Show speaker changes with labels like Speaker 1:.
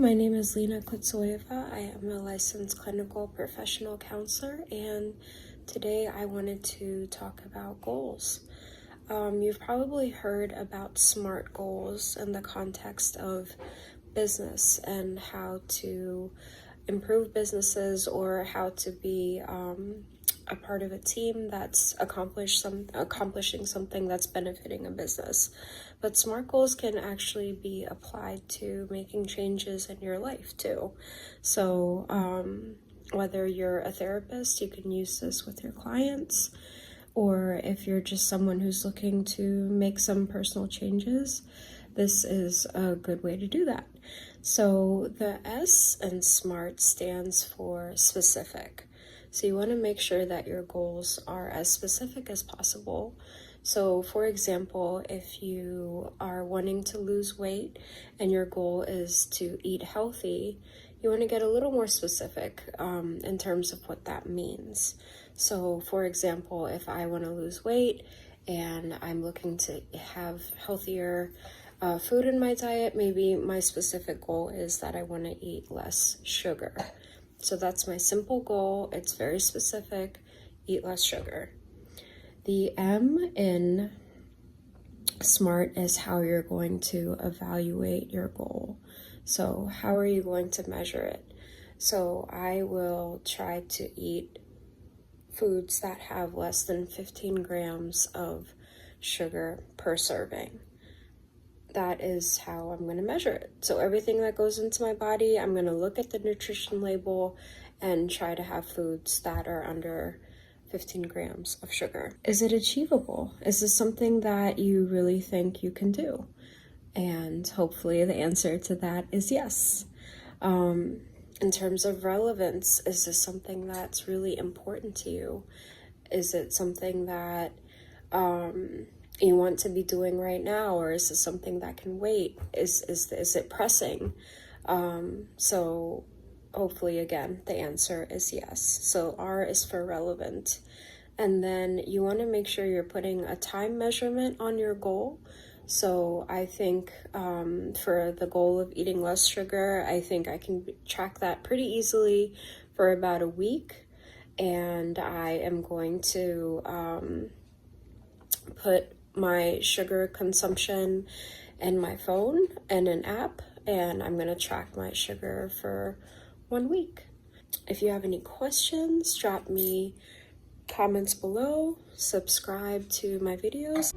Speaker 1: my name is Lena Kutsoeva. I am a licensed clinical professional counselor, and today I wanted to talk about goals. You've probably heard about SMART goals in the context of business and how to improve businesses or how to be a part of a team that's accomplishing something that's benefiting a business. But SMART goals can actually be applied to making changes in your life too. So whether you're a therapist, you can use this with your clients, or if you're just someone who's looking to make some personal changes, this is a good way to do that. So the S in SMART stands for specific. So you want to make sure that your goals are as specific as possible. So for example, if you are wanting to lose weight and your goal is to eat healthy, you want to get a little more specific in terms of what that means. So for example, if I want to lose weight and I'm looking to have healthier food in my diet, maybe my specific goal is that I want to eat less sugar. So that's my simple goal. It's very specific. Eat less sugar. The M in SMART is how you're going to evaluate your goal. So how are you going to measure it? So I will try to eat foods that have less than 15 grams of sugar per serving. That is how I'm going to measure it. So everything that goes into my body, I'm going to look at the nutrition label and try to have foods that are under 15 grams of sugar. Is it achievable? Is this something that you really think you can do? And hopefully the answer to that is yes. In terms of relevance, is this something that's really important to you? Is it something that you want to be doing right now, or is this something that can wait? Is it pressing? So hopefully, again, the answer is yes. So R is for relevant. And then you want to make sure you're putting a time measurement on your goal. So I think for the goal of eating less sugar, I think I can track that pretty easily for about a week. And I am going to put my sugar consumption in my phone and an app, and I'm going to track my sugar for 1 week. If you have any questions, drop me comments below, subscribe to my videos.